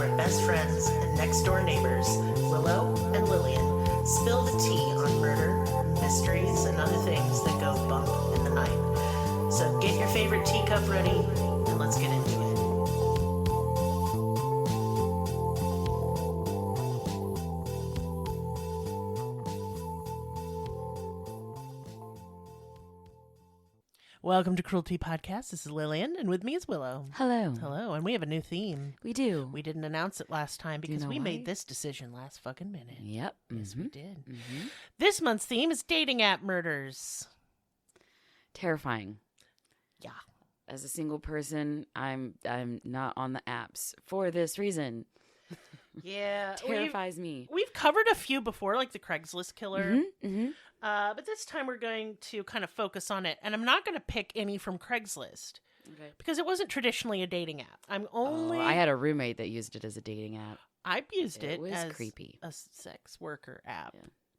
where best friends and next-door neighbors, Willow and Lillian, spill the tea on murder, mysteries, and other things that go bump in the night. So get your favorite teacup ready, and let's get into it. Welcome to Cruelty Podcast. This is Lillian, and with me is Willow. Hello. Hello, and we have a new theme. We do. We didn't announce it last time because we why? made this decision last fucking minute. Yep. Yes, we did. Mm-hmm. This month's theme is dating app murders. Terrifying. Yeah. As a single person, I'm not on the apps for this reason. Yeah. Terrifies me. We've covered a few before, like the Craigslist killer. Mm-hmm. Mm-hmm. But this time we're going to kind of focus on it. And I'm not going to pick any from Craigslist. Okay. Because it wasn't traditionally a dating app. I had a roommate that used it as a dating app. I've used it was as creepy. a sex worker app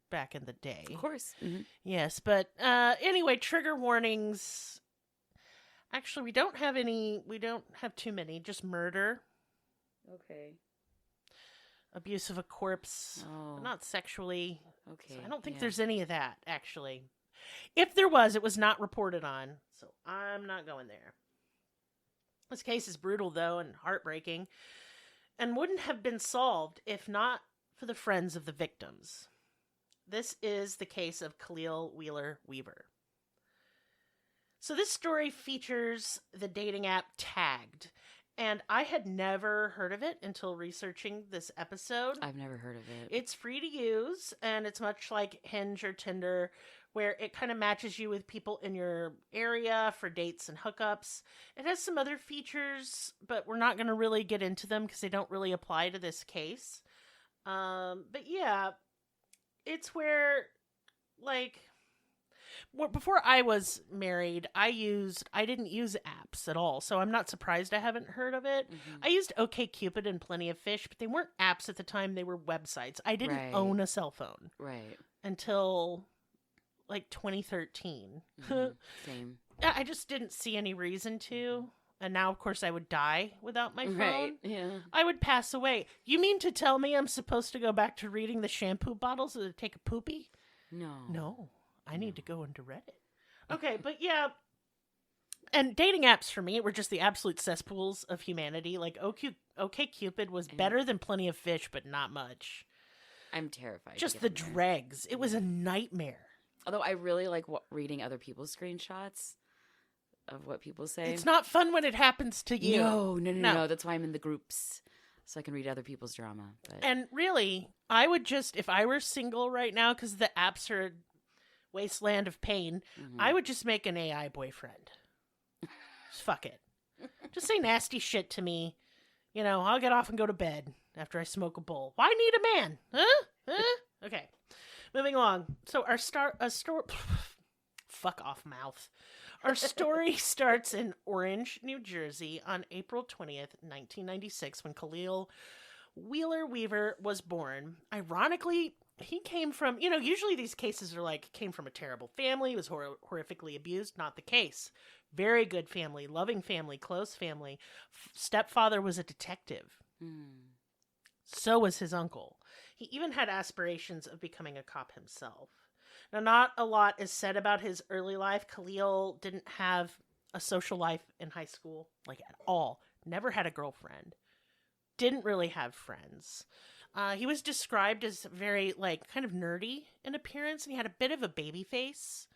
back in the day. Of course. Mm-hmm. Yes, but anyway, trigger warnings. Actually, we don't have any. We don't have too many. Just murder. Okay. Abuse of a corpse. Oh. But not sexually. Okay. So I don't think there's any of that, actually. If there was, it was not reported on. So I'm not going there. This case is brutal, though, and heartbreaking. And wouldn't have been solved if not for the friends of the victims. This is the case of Khalil Wheeler-Weaver. So this story features the dating app Tagged. And I had never heard of it until researching this episode. I've never heard of it. It's free to use, and it's much like Hinge or Tinder, where it kind of matches you with people in your area for dates and hookups. It has some other features, but we're not going to really get into them because they don't really apply to this case. But yeah, it's where, like... Well, before I was married, I didn't use apps at all, so I'm not surprised I haven't heard of it. Mm-hmm. I used OkCupid and Plenty of Fish, but they weren't apps at the time, they were websites. I didn't own a cell phone. Right. Until, like, 2013. Mm-hmm. Same. I just didn't see any reason to. And now, of course, I would die without my phone. Right, yeah. I would pass away. You mean to tell me I'm supposed to go back to reading the shampoo bottles to take a poopy? No. No. I need to go into Reddit. Okay, but yeah. And dating apps for me were just the absolute cesspools of humanity. Like, OkCupid was better than Plenty of Fish, but not much. I'm terrified. Just the dregs. It was a nightmare. Although I really like reading other people's screenshots of what people say. It's not fun when it happens to you. No. That's why I'm in the groups. So I can read other people's drama. But... And really, I would just, if I were single right now, because the apps are a wasteland of pain, I would just make an AI boyfriend. Just fuck it. Just say nasty shit to me. You know, I'll get off and go to bed after I smoke a bowl. Why need a man? Huh? Okay. Moving along. So our fuck off, mouth. Our story starts in Orange, New Jersey on April 20th, 1996, when Khalil Wheeler-Weaver was born. Ironically, he came from, usually these cases are like, came from a terrible family, was horrifically abused. Not the case. Very good family, loving family, close family. Stepfather was a detective. So was his uncle. He even had aspirations of becoming a cop himself. Now, not a lot is said about his early life. Khalil didn't have a social life in high school, like at all. Never had a girlfriend. Didn't really have friends. He was described as very, kind of nerdy in appearance, and he had a bit of a baby face.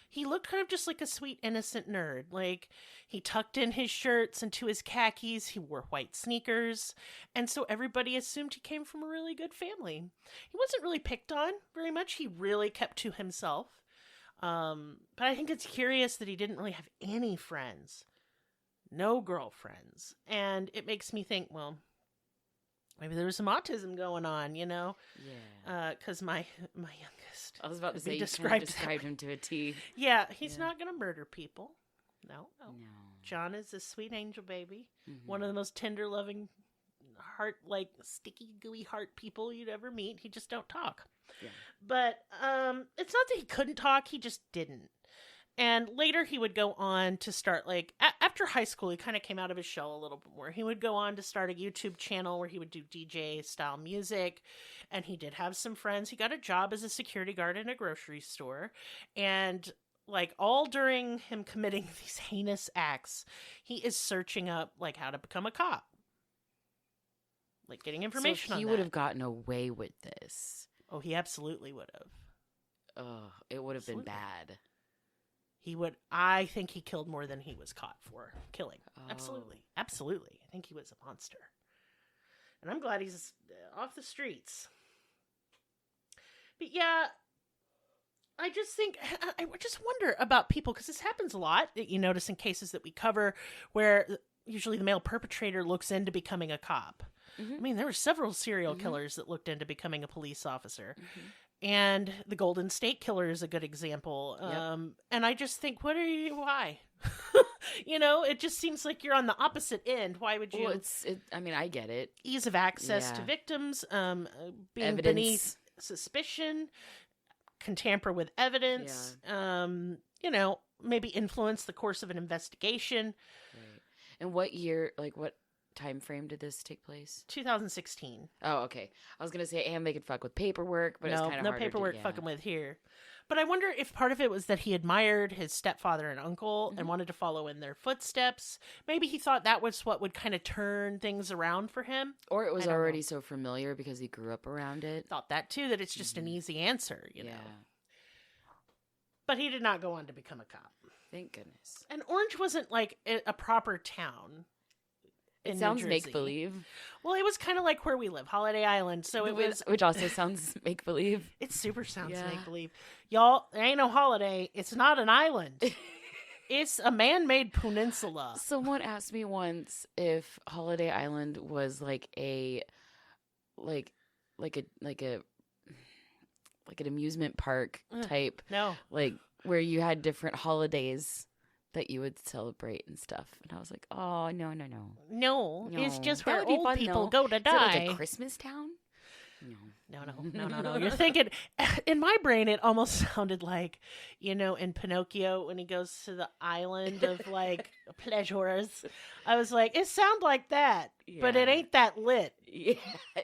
He looked kind of just like a sweet, innocent nerd. Like, he tucked in his shirts into his khakis. He wore white sneakers. And so everybody assumed he came from a really good family. He wasn't really picked on very much. He really kept to himself. But I think it's curious that he didn't really have any friends. No girlfriends. And it makes me think, well, maybe there was some autism going on, Yeah. Because my youngest. I was about to say, you kind of described him to a T. Yeah, he's not going to murder people. No. John is a sweet angel baby. Mm-hmm. One of the most tender, loving, sticky, gooey heart people you'd ever meet. He just don't talk. Yeah. But it's not that he couldn't talk. He just didn't. And later he would go on to start, like, after high school, he kind of came out of his shell a little bit more. He would go on to start a YouTube channel where he would do DJ style music. And he did have some friends. He got a job as a security guard in a grocery store. And, like, all during him committing these heinous acts, he is searching up, like, how to become a cop. Like, getting information on he that. would have gotten away with this. Oh, he absolutely would have. Oh, it would have been bad. He would. I think he killed more than he was caught for killing. Oh. Absolutely. Absolutely. I think he was a monster. And I'm glad he's off the streets. But yeah, I just think, I just wonder about people, because this happens a lot, that you notice in cases that we cover, where usually the male perpetrator looks into becoming a cop. Mm-hmm. I mean, there were several serial killers that looked into becoming a police officer. And the Golden State Killer is a good example. And I just think, why? You know, it just seems like you're on the opposite end. Why would you? Well, I mean, I get it. Ease of access to victims, being Evidence. beneath suspicion, can tamper with evidence, you know, maybe influence the course of an investigation. Right. And what year, like what time frame did this take place? 2016. Oh, okay. I was gonna say, and they could fuck with paperwork, but it's kind of no paperwork fucking with here. But I wonder if part of it was that he admired his stepfather and uncle and wanted to follow in their footsteps. Maybe he thought that was what would kind of turn things around for him. Or it was already so familiar because he grew up around it. Thought that too, that it's just an easy answer, you know. But he did not go on to become a cop. Thank goodness. And Orange wasn't like a proper town. It sounds make-believe. Well, it was kind of like where we live, Holiday Island. So it was, which also sounds make-believe. It super sounds make-believe. Y'all, there ain't no holiday. It's not an island. It's a man-made peninsula. Someone asked me once if Holiday Island was like an amusement park type. No. Like where you had different holidays that you would celebrate and stuff. And I was like, oh, no. No, it's just That where would be old fun, people though. go to Is it like die. a Christmas town? No. You're thinking, in my brain, it almost sounded like, you know, in Pinocchio when he goes to the island of, like, pleasures. I was like, it sounds like that, but it ain't that lit. Yeah,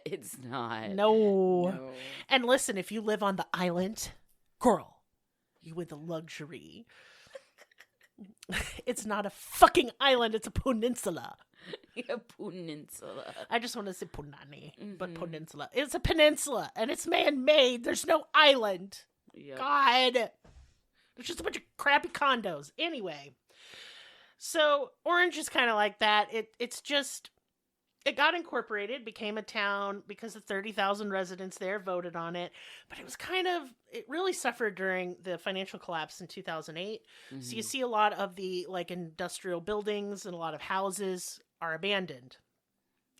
it's not. No. And listen, if you live on the island, girl, you with the luxury. It's not a fucking island, it's a peninsula. A peninsula. I just want to say punani, but peninsula. It's a peninsula, and it's man-made. There's no island. Yep. God. There's just a bunch of crappy condos. Anyway. So, Orange is kind of like that. It's just, it got incorporated, became a town because the 30,000 residents there voted on it. But it was it really suffered during the financial collapse in 2008. So you see a lot of the, like, industrial buildings and a lot of houses are abandoned.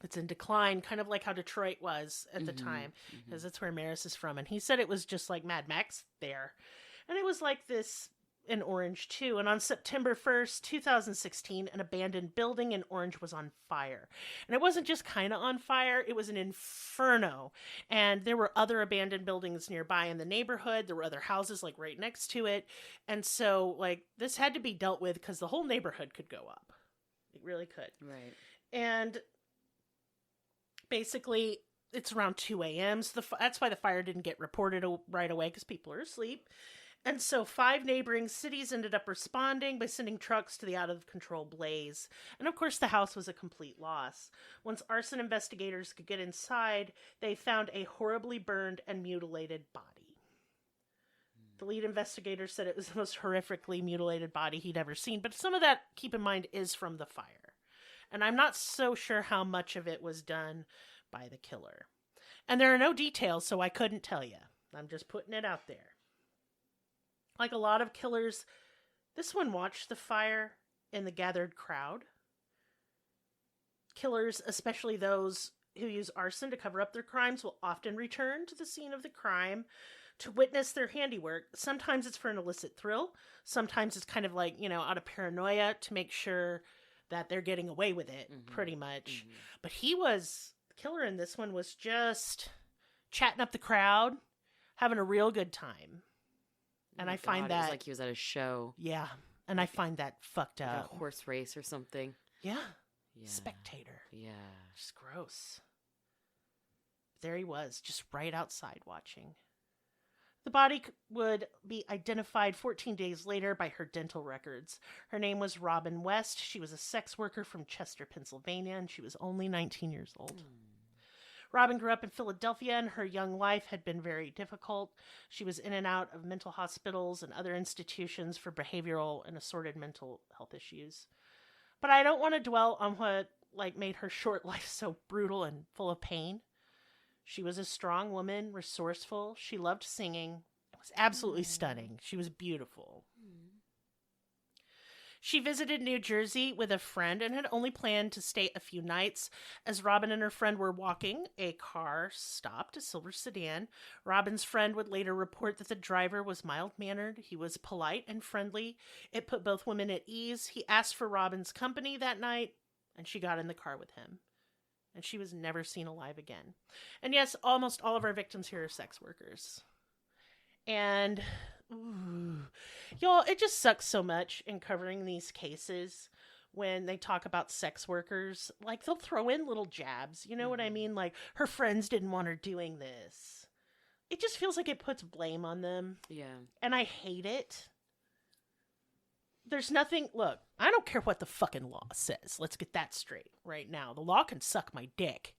It's in decline, kind of like how Detroit was at the time, because that's where Maris is from. And he said it was just like Mad Max there. And it was like this in Orange too. And on September 1st, 2016, an abandoned building in Orange was on fire. And it wasn't just kind of on fire, it was an inferno. And there were other abandoned buildings nearby in the neighborhood. There were other houses like right next to it. And so, like, this had to be dealt with because the whole neighborhood could go up. It really could. Right. And basically, it's around 2 a.m. So that's why the fire didn't get reported right away, because people are asleep. And so 5 neighboring cities ended up responding by sending trucks to the out-of-control blaze. And of course, the house was a complete loss. Once arson investigators could get inside, they found a horribly burned and mutilated body. The lead investigator said it was the most horrifically mutilated body he'd ever seen. But some of that, keep in mind, is from the fire. And I'm not so sure how much of it was done by the killer. And there are no details, so I couldn't tell you. I'm just putting it out there. Like a lot of killers, this one watched the fire in the gathered crowd. Killers, especially those who use arson to cover up their crimes, will often return to the scene of the crime to witness their handiwork. Sometimes it's for an illicit thrill. Sometimes it's kind of like, you know, out of paranoia to make sure that they're getting away with it, pretty much. But the killer in this one was just chatting up the crowd, having a real good time. And Oh I my find God, it was that, like he was at a show, yeah, and I find that fucked like a up. horse race or something. Yeah, Yeah. spectator. Yeah. Just gross. There he was, just right outside watching. The body would be identified 14 days later by her dental records. Her name was Robin West. She was a sex worker from Chester, Pennsylvania, and she was only 19 years old. Robin grew up in Philadelphia, and her young life had been very difficult. She was in and out of mental hospitals and other institutions for behavioral and assorted mental health issues. But I don't want to dwell on what made her short life so brutal and full of pain. She was a strong woman, resourceful. She loved singing. It was absolutely stunning. She was beautiful. She visited New Jersey with a friend and had only planned to stay a few nights. As Robin and her friend were walking, a car stopped, a silver sedan. Robin's friend would later report that the driver was mild-mannered. He was polite and friendly. It put both women at ease. He asked for Robin's company that night, and she got in the car with him. And she was never seen alive again. And yes, almost all of our victims here are sex workers. And, y'all, it just sucks so much in covering these cases when they talk about sex workers. Like, they'll throw in little jabs. You know what I mean? Like, her friends didn't want her doing this. It just feels like it puts blame on them. Yeah. And I hate it. There's nothing. Look, I don't care what the fucking law says. Let's get that straight right now. The law can suck my dick.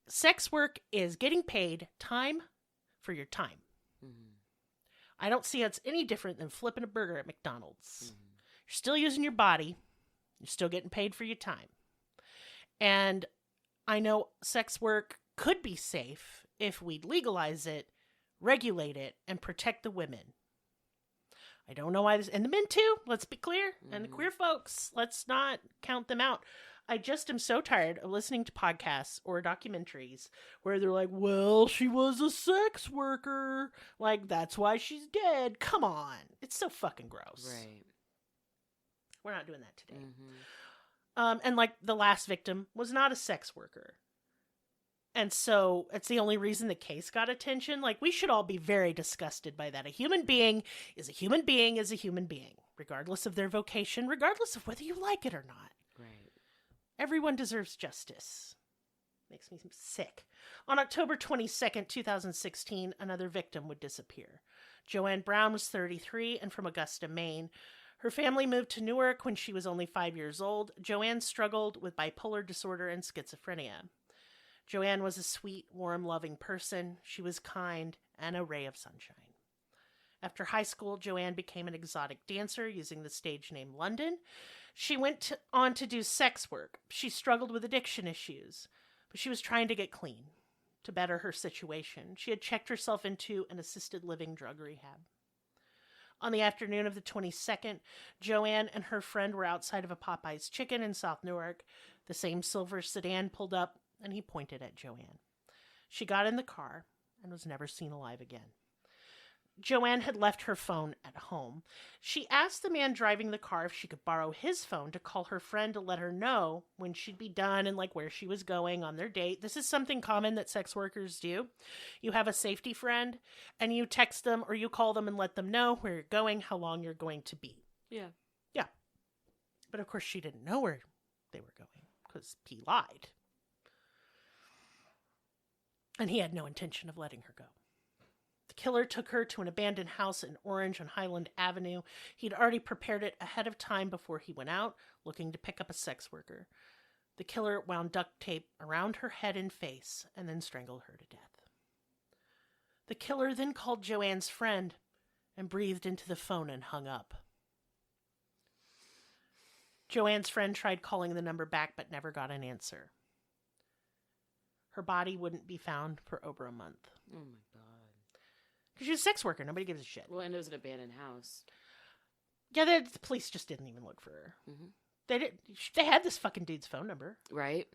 Sex work is getting paid time for your time. I don't see how it's any different than flipping a burger at McDonald's. You're still using your body. You're still getting paid for your time. And I know sex work could be safe if we'd legalize it, regulate it, and protect the women. I don't know why this, and the men too, let's be clear, and the queer folks, let's not count them out. I just am so tired of listening to podcasts or documentaries where they're like, well, she was a sex worker. Like, that's why she's dead. Come on. It's so fucking gross. Right. We're not doing that today. And like the last victim was not a sex worker. And so it's the only reason the case got attention. Like, we should all be very disgusted by that. A human being is a human being is a human being, regardless of their vocation, regardless of whether you like it or not. Right. Everyone deserves justice. Makes me sick. On October 22nd, 2016, another victim would disappear. Joanne Brown was 33 and from Augusta, Maine. Her family moved to Newark when she was only 5 years old. Joanne struggled with bipolar disorder and schizophrenia. Joanne was a sweet, warm, loving person. She was kind and a ray of sunshine. After high school, Joanne became an exotic dancer using the stage name London. She went on to do sex work. She struggled with addiction issues, but she was trying to get clean to better her situation. She had checked herself into an assisted living drug rehab. On the afternoon of the 22nd, Joanne and her friend were outside of a Popeye's Chicken in South Newark. The same silver sedan pulled up, and he pointed at Joanne. She got in the car and was never seen alive again. Joanne had left her phone at home. She asked the man driving the car if she could borrow his phone to call her friend to let her know when she'd be done and like where she was going on their date. This is something common that sex workers do. You have a safety friend and you text them or you call them and let them know where you're going, how long you're going to be. Yeah. Yeah. But of course she didn't know where they were going because he lied. And he had no intention of letting her go. The killer took her to an abandoned house in Orange on Highland Avenue. He'd already prepared it ahead of time before he went out, looking to pick up a sex worker. The killer wound duct tape around her head and face and then strangled her to death. The killer then called Joanne's friend and breathed into the phone and hung up. Joanne's friend tried calling the number back but never got an answer. Her body wouldn't be found for over a month. Oh my God. Because she was a sex worker. Nobody gives a shit. Well, and it was an abandoned house. Yeah, the police just didn't even look for her. Mm-hmm. They had this fucking dude's phone number. Right?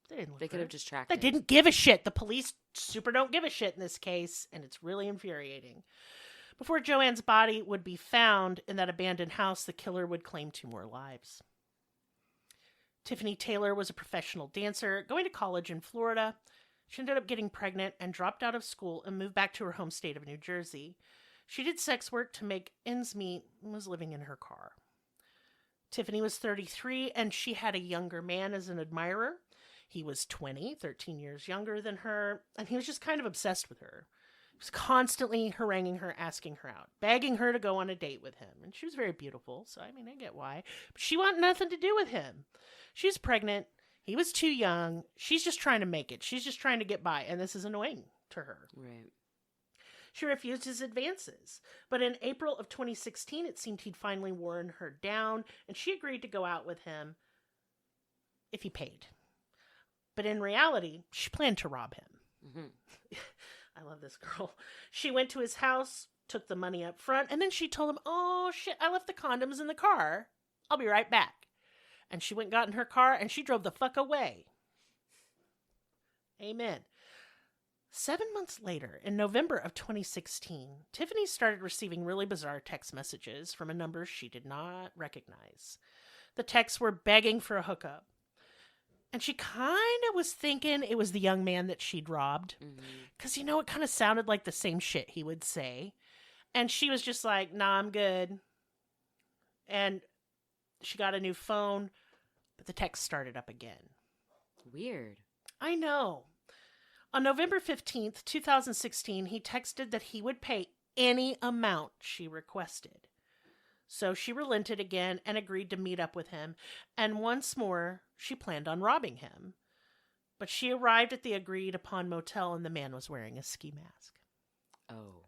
They didn't look They for could her. have just tracked They it. didn't give a shit. The police super don't give a shit in this case, and it's really infuriating. Before Joanne's body would be found in that abandoned house, the killer would claim 2 more lives. Tiffany Taylor was a professional dancer, going to college in Florida. She ended up getting pregnant and dropped out of school and moved back to her home state of New Jersey. She did sex work to make ends meet and was living in her car. Tiffany was 33, and she had a younger man as an admirer. He was 20, 13 years younger than her, and he was just kind of obsessed with her. He was constantly haranguing her, asking her out, begging her to go on a date with him. And she was very beautiful, so I mean, I get why. But she wanted nothing to do with him. She was pregnant. He was too young. She's just trying to make it. She's just trying to get by, and this is annoying to her. Right. She refused his advances. But in April of 2016, it seemed he'd finally worn her down, and she agreed to go out with him if he paid. But in reality, she planned to rob him. Mm-hmm. I love this girl. She went to his house, took the money up front, and then she told him, "Oh, shit, I left the condoms in the car. I'll be right back." And she went and got in her car, and she drove the fuck away. Amen. 7 months later, in November of 2016, Tiffany started receiving really bizarre text messages from a number she did not recognize. The texts were begging for a hookup. And she kind of was thinking it was the young man that she'd robbed. Because, you know, it kind of sounded like the same shit he would say. And she was just like, "Nah, I'm good." And she got a new phone, but the text started up again. Weird. I know. On November 15th, 2016, he texted that he would pay any amount she requested. So she relented again and agreed to meet up with him. And once more, she planned on robbing him. But she arrived at the agreed upon motel and the man was wearing a ski mask. Oh.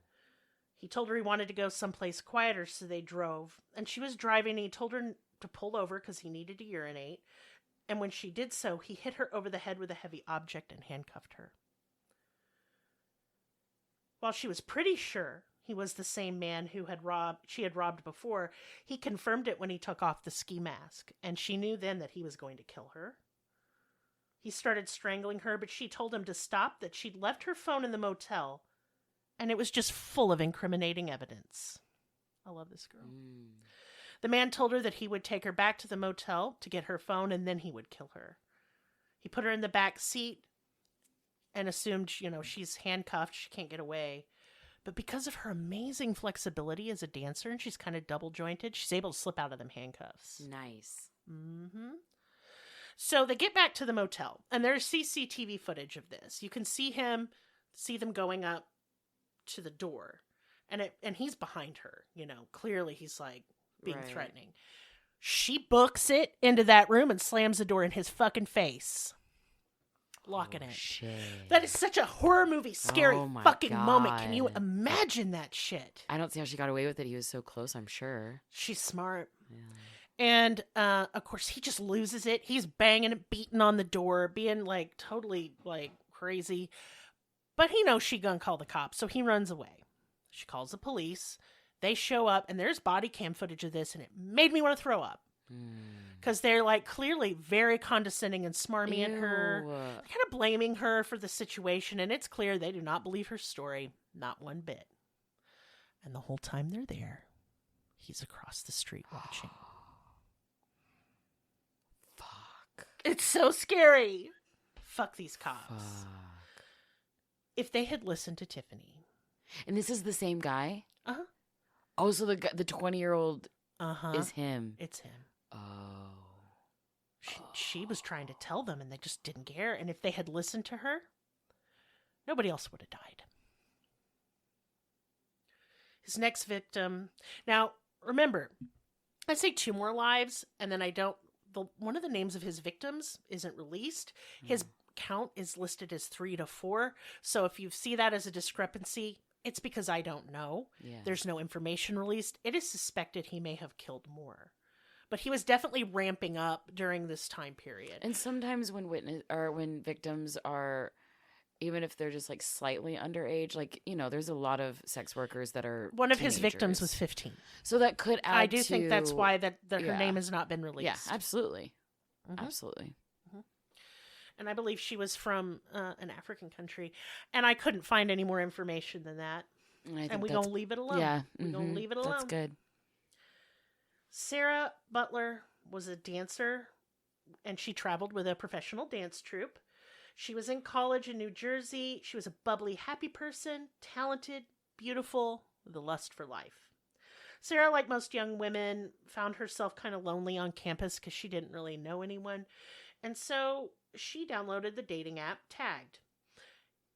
He told her he wanted to go someplace quieter, so they drove. And she was driving and he told her to pull over because he needed to urinate. And when she did so, he hit her over the head with a heavy object and handcuffed her. While she was pretty sure he was the same man who she had robbed before, he confirmed it when he took off the ski mask, and she knew then that he was going to kill her. He started strangling her, but she told him to stop, that she'd left her phone in the motel, and it was just full of incriminating evidence. I love this girl. The man told her that he would take her back to the motel to get her phone, and then he would kill her. He put her in the back seat and assumed, she's handcuffed, she can't get away. But because of her amazing flexibility as a dancer, and she's kind of double jointed, she's able to slip out of them handcuffs. Nice. Mm-hmm. So they get back to the motel, and there's CCTV footage of this. You can see them going up to the door, and he's behind her. Clearly he's like being threatening. She books it into that room and slams the door in his fucking face. Locking it. Shit. That is such a horror movie, scary fucking God. moment. Can you imagine that shit? I don't see how she got away with it. He was so close, I'm sure. She's smart. Yeah. And, of course, he just loses it. He's banging and beating on the door, being, totally, crazy. But he knows she gonna call the cops, so he runs away. She calls the police. They show up, and there's body cam footage of this, and it made me want to throw up. Because they're clearly very condescending and smarmy at her. They're kind of blaming her for the situation, and it's clear they do not believe her story, not one bit. And the whole time they're there, he's across the street watching. Fuck. It's so scary. Fuck these cops. Fuck. If they had listened to Tiffany. And this is the same guy? Uh-huh. Oh, so the 20-year-old is him. It's him. Oh. She was trying to tell them, and they just didn't care. And if they had listened to her, nobody else would have died. His next victim. Now, remember, I say 2 more lives, and then one of the names of his victims isn't released. His count is listed as 3 to 4. So if you see that as a discrepancy, it's because I don't know. Yeah. There's no information released. It is suspected he may have killed more. But he was definitely ramping up during this time period. And sometimes when victims are, even if they're just slightly underage, there's a lot of sex workers that are one of his teenagers. Victims was 15. So that could add I do think that's why that her name has not been released. Yeah, absolutely. Mm-hmm. Absolutely. Mm-hmm. And I believe she was from an African country. And I couldn't find any more information than that. And we're going to leave it alone. Yeah. We're going to leave it alone. That's good. Sarah Butler was a dancer, and she traveled with a professional dance troupe. She was in college in New Jersey. She was a bubbly, happy person, talented, beautiful, the lust for life. Sarah, like most young women, found herself kind of lonely on campus because she didn't really know anyone. And so she downloaded the dating app Tagged.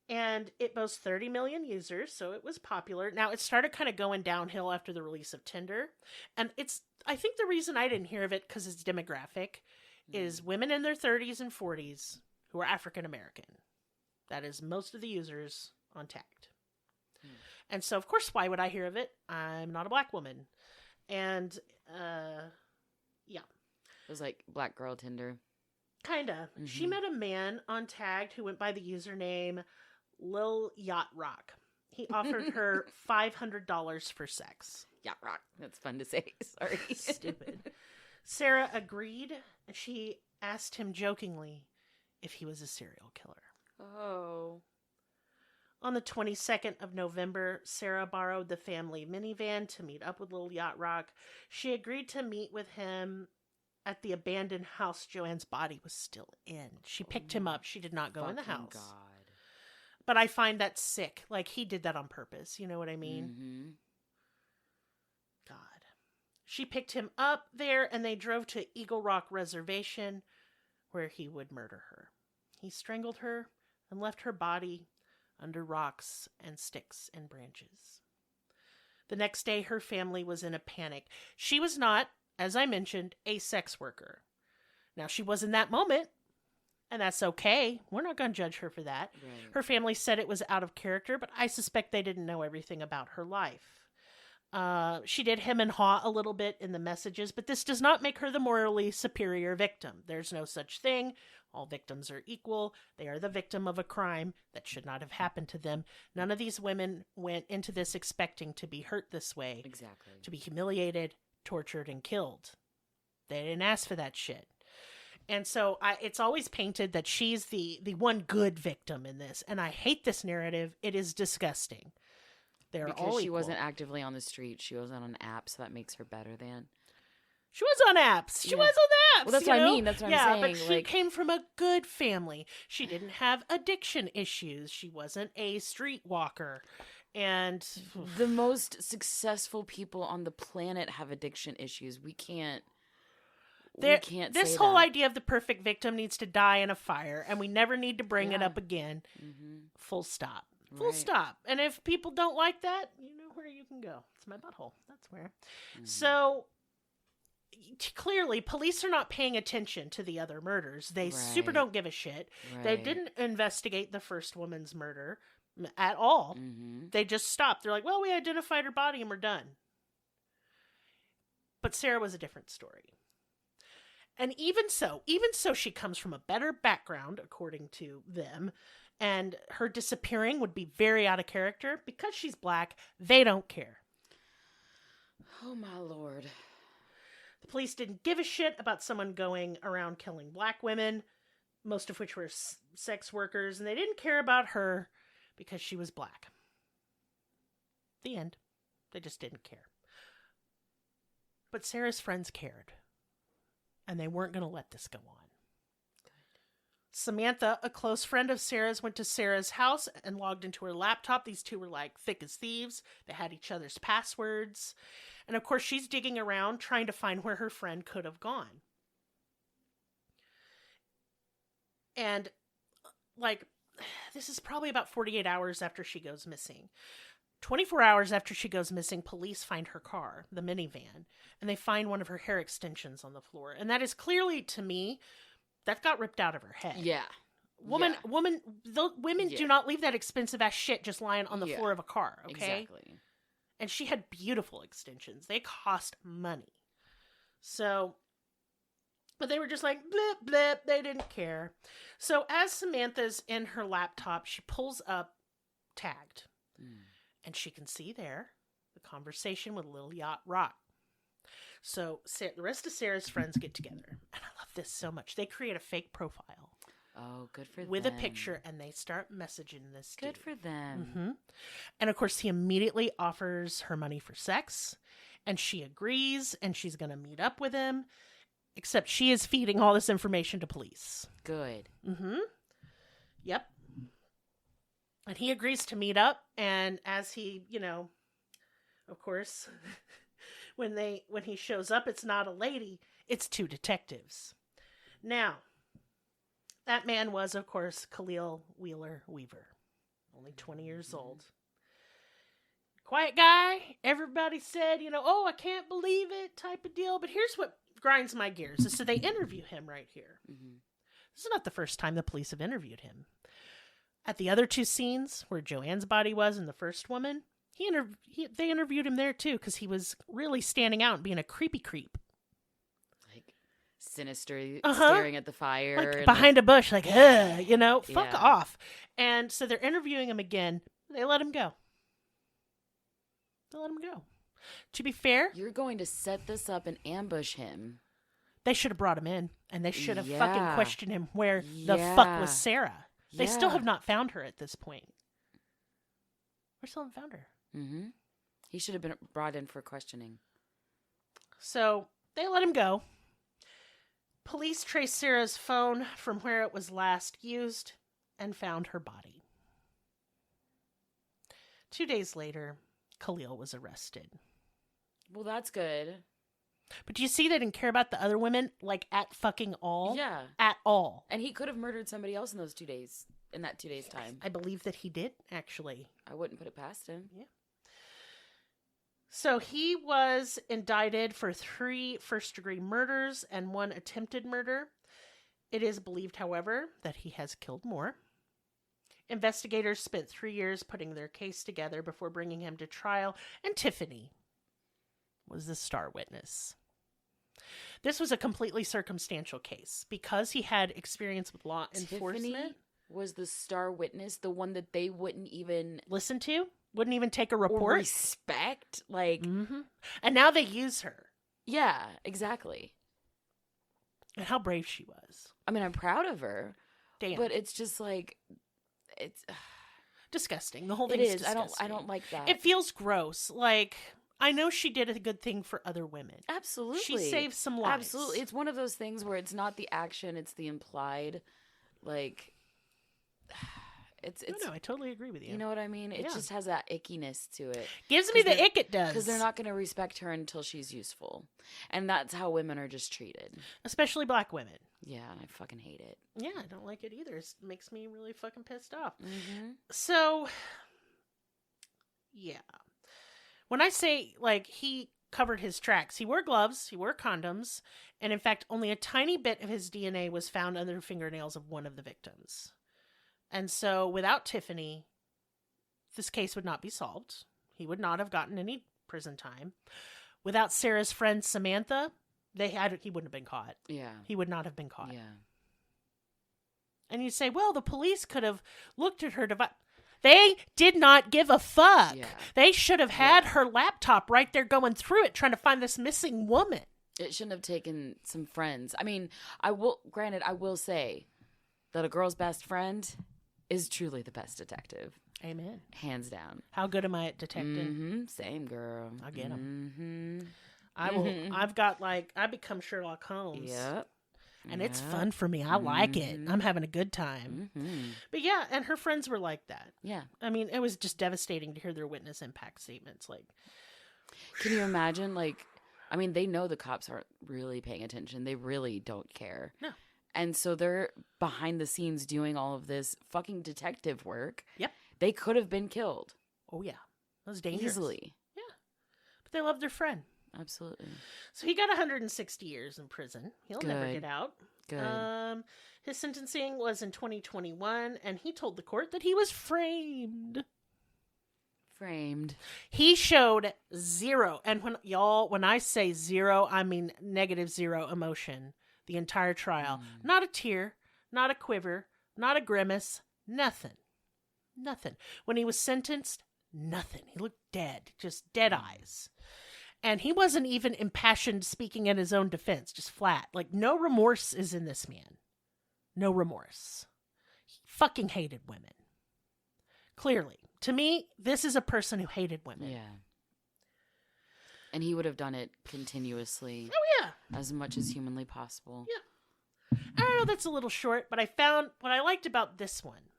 And it boasts 30 million users, so it was popular. Now, it started kind of going downhill after the release of Tinder. And I think the reason I didn't hear of it, because it's demographic, is women in their 30s and 40s who are African American. That is most of the users on Tagged. And so, of course, why would I hear of it? I'm not a black woman. And, yeah. It was like Black Girl Tinder. Kinda. Mm-hmm. She met a man on Tagged who went by the username Lil Yacht Rock. He offered her $500 for sex. Yacht Rock. That's fun to say. Sorry. Stupid. Sarah agreed, and she asked him jokingly if he was a serial killer. Oh. On the 22nd of November, Sarah borrowed the family minivan to meet up with Lil Yacht Rock. She agreed to meet with him at the abandoned house Joanne's body was still in. She picked him up. She did not go in the house. God. But I find that sick. Like, he did that on purpose. You know what I mean? Mm-hmm. God. She picked him up there, and they drove to Eagle Rock Reservation, where he would murder her. He strangled her and left her body under rocks and sticks and branches. The next day, her family was in a panic. She was not, as I mentioned, a sex worker. Now, she was in that moment, and that's okay. We're not going to judge her for that. Right. Her family said it was out of character, but I suspect they didn't know everything about her life. She did hem and haw a little bit in the messages, but this does not make her the morally superior victim. There's no such thing. All victims are equal. They are the victim of a crime that should not have happened to them. None of these women went into this expecting to be hurt this way. Exactly. To be humiliated, tortured, and killed. They didn't ask for that shit. And so it's always painted that she's the one good victim in this. And I hate this narrative. It is disgusting. They're because all she equal. Wasn't actively on the street. She was on an app, so that makes her better than. She was on apps. She was on apps. Well, that's what I mean. That's what I'm saying. Yeah, but she came from a good family. She didn't have addiction issues. She wasn't a streetwalker. And the most successful people on the planet have addiction issues. We can't this whole idea of the perfect victim needs to die in a fire, and we never need to bring it up again. Mm-hmm. Full stop. Full stop. And if people don't like that, you know where you can go. It's my butthole. That's where. Mm-hmm. So clearly, police are not paying attention to the other murders. They super don't give a shit. Right. They didn't investigate the first woman's murder at all. Mm-hmm. They just stopped. They're like, well, we identified her body and we're done. But Sarah was a different story. And even so, she comes from a better background, according to them, and her disappearing would be very out of character. Because she's black, they don't care. Oh, my Lord. The police didn't give a shit about someone going around killing black women, most of which were sex workers, and they didn't care about her because she was black. The end. They just didn't care. But Sarah's friends cared. And they weren't going to let this go on. Samantha, a close friend of Sarah's, went to Sarah's house and logged into her laptop. These two were like thick as thieves. They had each other's passwords. And of course, she's digging around trying to find where her friend could have gone. And like, this is probably about 48 hours after she goes missing. 24 hours after she goes missing, police find her car, the minivan, and they find one of her hair extensions on the floor. And that is clearly, to me, that got ripped out of her head. Yeah. Women do not leave that expensive ass shit just lying on the floor of a car, okay? Exactly. And she had beautiful extensions. They cost money. So, but they were just like, blip, blip. They didn't care. So as Samantha's in her laptop, she pulls up Tagged. And she can see there the conversation with Lil Yacht Rock. So the rest of Sarah's friends get together. And I love this so much. They create a fake profile. Oh, good for them. With a picture. And they start messaging this dude. Good for them. Mm-hmm. And of course, he immediately offers her money for sex. And she agrees. And she's going to meet up with him. Except she is feeding all this information to police. Good. Mm-hmm. Yep. And he agrees to meet up, and as he, Of course, when he shows up, it's not a lady, it's two detectives. Now, that man was, of course, Khalil Wheeler-Weaver, only 20 years old. Quiet guy. Everybody said, oh, I can't believe it type of deal. But here's what grinds my gears. So they interview him right here. Mm-hmm. This is not the first time the police have interviewed him. At the other two scenes where Joanne's body was and the first woman, they interviewed him there too because he was really standing out and being a creepy creep. Like sinister, staring at the fire. Like behind a bush, like, fuck off. And so they're interviewing him again. They let him go. To be fair, you're going to set this up and ambush him. They should have brought him in, and they should have fucking questioned him where the fuck was Sarah. They still have not found her at this point. We still haven't found her. Mm-hmm. He should have been brought in for questioning. So they let him go. Police traced Sarah's phone from where it was last used and found her body. 2 days later, Khalil was arrested. Well, that's good. But do you see they didn't care about the other women, like, at fucking all? Yeah. At all. And he could have murdered somebody else in those 2 days, in that 2 days' time. I believe that he did, actually. I wouldn't put it past him. Yeah. So he was indicted for 3 first-degree murders and 1 attempted murder. It is believed, however, that he has killed more. Investigators spent 3 years putting their case together before bringing him to trial, and Tiffany was the star witness. This was a completely circumstantial case because he had experience with law enforcement. Tiffany was the star witness, the one that they wouldn't even listen to, wouldn't even take a report, or respect, like. Mm-hmm. And now they use her. Yeah, exactly. And how brave she was. I mean, I'm proud of her. Damn. But it's just like, it's disgusting. The whole thing is disgusting. I don't like that. It feels gross. Like, I know she did a good thing for other women. Absolutely. She saved some lives. Absolutely. It's one of those things where it's not the action, it's the implied. Like, it's No, I totally agree with you. You know what I mean? It just has that ickiness to it. Gives me the ick it does. Because they're not going to respect her until she's useful. And that's how women are just treated. Especially black women. Yeah, I fucking hate it. Yeah, I don't like it either. It makes me really fucking pissed off. Mm-hmm. So, yeah. When I say, like, he covered his tracks, he wore gloves, he wore condoms, and in fact, only a tiny bit of his DNA was found under the fingernails of one of the victims. And so, without Tiffany, this case would not be solved. He would not have gotten any prison time. Without Sarah's friend Samantha, he wouldn't have been caught. Yeah. He would not have been caught. Yeah. And you say, well, the police could have looked at her device. They did not give a fuck. Yeah. They should have had her laptop right there going through it, trying to find this missing woman. It shouldn't have taken some friends. I mean, I will say that a girl's best friend is truly the best detective. Amen. Hands down. How good am I at detecting? Mm-hmm. Same, girl. I'll get them. Mm-hmm. I become Sherlock Holmes. Yep. And it's fun for me. I like it. I'm having a good time. Mm-hmm. But yeah, and her friends were like that. Yeah. I mean, it was just devastating to hear their witness impact statements. Like, can you imagine? Like, I mean, they know the cops aren't really paying attention. They really don't care. No. And so they're behind the scenes doing all of this fucking detective work. Yep. They could have been killed. Oh, yeah. That was dangerous. Easily. Yeah. But they loved their friend. Absolutely. So he got 160 years in prison. He'll never get out. Good. His sentencing was in 2021, and he told the court that he was framed. Framed. He showed zero. And when I say zero, I mean -0 emotion the entire trial. Not a tear, not a quiver, not a grimace, nothing. Nothing. When he was sentenced, nothing. He looked dead, just dead eyes. And he wasn't even impassioned speaking in his own defense, just flat. Like, no remorse is in this man. No remorse. He fucking hated women. Clearly. To me, this is a person who hated women. Yeah. And he would have done it continuously. Oh, yeah. As much as humanly possible. Yeah. I know that's a little short, but I found what I liked about this one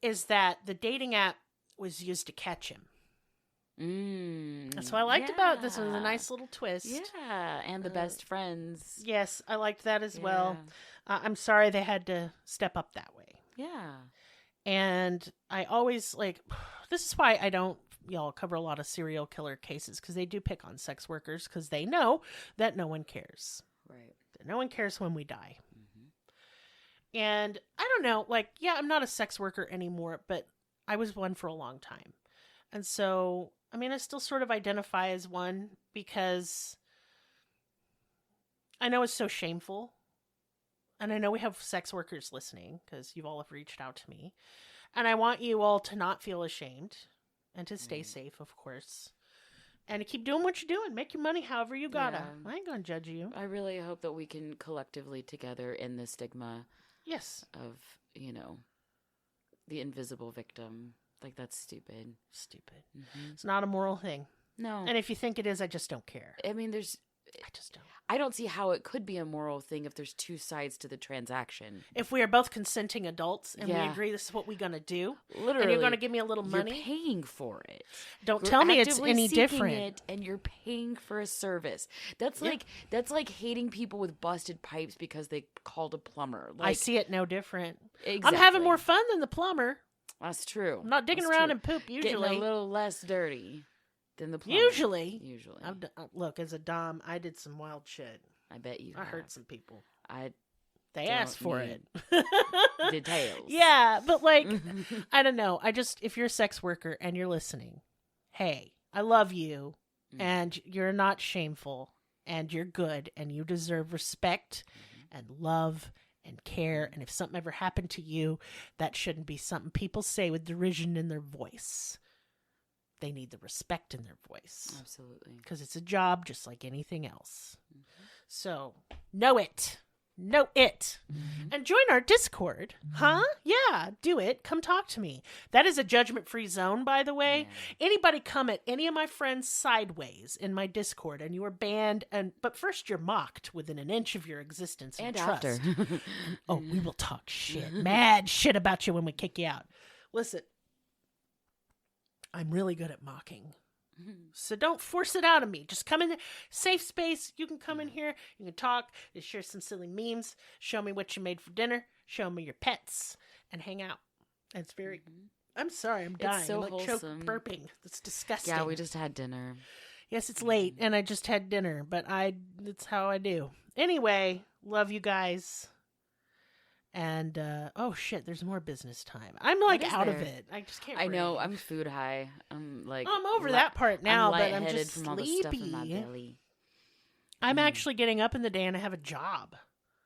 is that the dating app was used to catch him. That's what I liked about this. It was a nice little twist. Yeah, and the best friends. Yes, I liked that as well. I'm sorry they had to step up that way. Yeah. And I always this is why I don't cover a lot of serial killer cases, because they do pick on sex workers, because they know that no one cares. Right. That no one cares when we die. And I don't know, I'm not a sex worker anymore, but I was one for a long time. And so, I mean, I still sort of identify as one, because I know it's so shameful. And I know we have sex workers listening, because you all have reached out to me. And I want you all to not feel ashamed, and to stay safe, of course. And to keep doing what you're doing. Make your money however you gotta. Yeah. I ain't gonna judge you. I really hope that we can collectively together end the stigma Yes. of, the invisible victim. That's stupid. Stupid. It's not a moral thing. No. And if you think it is, I just don't care. I mean, I just don't. I don't see how it could be a moral thing if there's two sides to the transaction. If we are both consenting adults and we Yeah. agree this is what we're going to do, Literally. and you're going to give me a little money, You're paying for it. don't You're tell me it's actively any seeking different. it, and you're paying for a service. That's like hating people with busted pipes because they called a plumber. I see it no different. Exactly. I'm having more fun than the plumber. That's true. I'm not digging That's around true. in poop Getting usually. a little less dirty than the plumber. Usually. Look, as a dom, I did some wild shit. I bet you. I hurt some people. I They don't asked for need it. details. Yeah, but I don't know. If you're a sex worker and you're listening, hey, I love you, and you're not shameful, and you're good, and you deserve respect and love and care. And if something ever happened to you, that shouldn't be something people say with derision in their voice. They need the respect in their voice. Absolutely. Because it's a job just like anything else. So, know it. Know it. And join our Discord. Huh? Yeah, do it. Come talk to me. That is a judgment-free zone, by the way. Yeah. Anybody come at any of my friends sideways in my Discord and you are banned, but first you're mocked within an inch of your existence and trust. after. Oh, we will talk shit. Mad shit about you when we kick you out. Listen, I'm really good at mocking. So don't force it out of me. Just come in there. Safe space. You can come in here. You can talk. You share some silly memes. Show me what you made for dinner. Show me your pets. And hang out. And it's very... I'm sorry. I'm dying. It's so I'm wholesome. burping. It's disgusting. Yeah, we just had dinner. Yes, it's late. And I just had dinner. But that's how I do. Anyway, love you guys. And, oh shit, there's more business time. I'm out of it. I just can't I know, breathe. I'm food high. I'm over that part now, but I'm lightheaded just from all the sleepy. stuff in my belly. I'm actually getting up in the day and I have a job.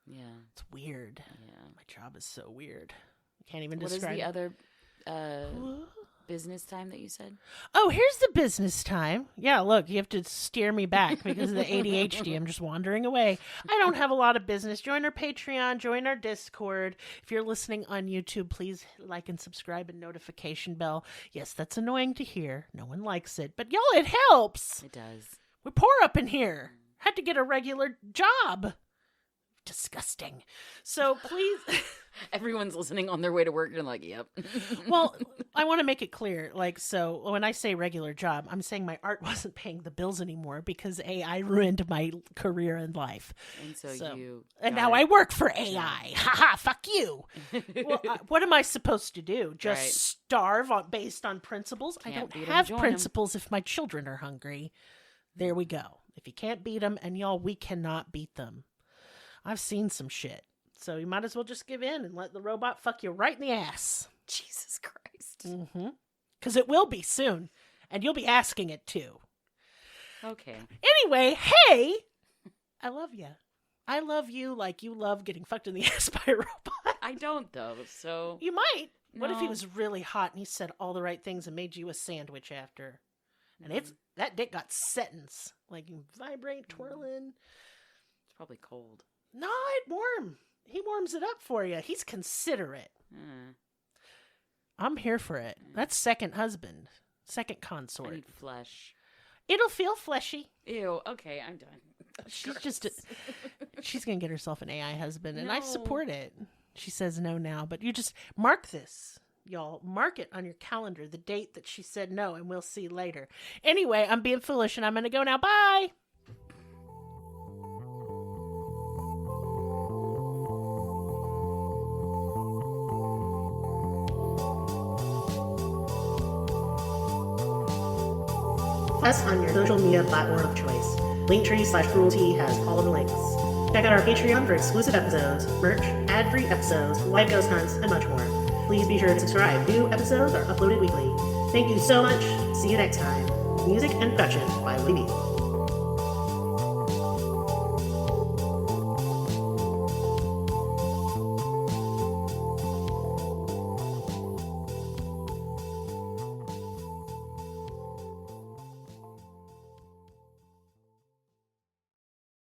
Yeah. It's weird. Yeah. My job is so weird. I can't even What is describe the it. other business time that you said? Oh, here's the business time. Yeah, look, you have to steer me back because of the ADHD. I'm just wandering away. I don't have a lot of business. Join our Patreon, join our Discord. If you're listening on YouTube, please like and subscribe and notification bell. Yes, that's annoying to hear. No one likes it, but y'all, it helps. It does. We're poor up in here. Had to get a regular job. Disgusting. So please... Everyone's listening on their way to work and like, yep. Well, I want to make it clear. So when I say regular job, I'm saying my art wasn't paying the bills anymore because AI ruined my career and life. And so you... And now I work for AI. Haha, fuck you. Well, what am I supposed to do? Just Right. starve based on principles? I Can't don't beat 'em, have join 'em. principles if my children are hungry. There we go. If you can't beat them, and y'all, we cannot beat them. I've seen some shit. So you might as well just give in and let the robot fuck you right in the ass. Jesus Christ. Mm-hmm. Because it will be soon. And you'll be asking it too. Okay. Anyway, hey! I love you. I love you like you love getting fucked in the ass by a robot. I don't, though, so... You might. What if he No. was really hot and he said all the right things and made you a sandwich after? And that dick got settings. Like you vibrate, twirling. It's probably cold. No, it warm. He warms it up for you. He's considerate. I'm here for it. That's second husband. Second I consort. need flesh. It'll feel fleshy. Ew, okay, I'm done. She's just... she's going to get herself an AI husband, and I No. support it. She says no now, but you just mark this. y'all mark it on your calendar, the date that she said no, and we'll see later. Anyway, I'm being foolish and I'm going to go now. Bye. Us on your social media platform of choice. Linktree/cruelty has all of the links. Check out our Patreon for exclusive episodes, merch, ad-free episodes, live ghost hunts, and much more. Please be sure to subscribe. New episodes are uploaded weekly. Thank you so much. See you next time. Music and production by Libby.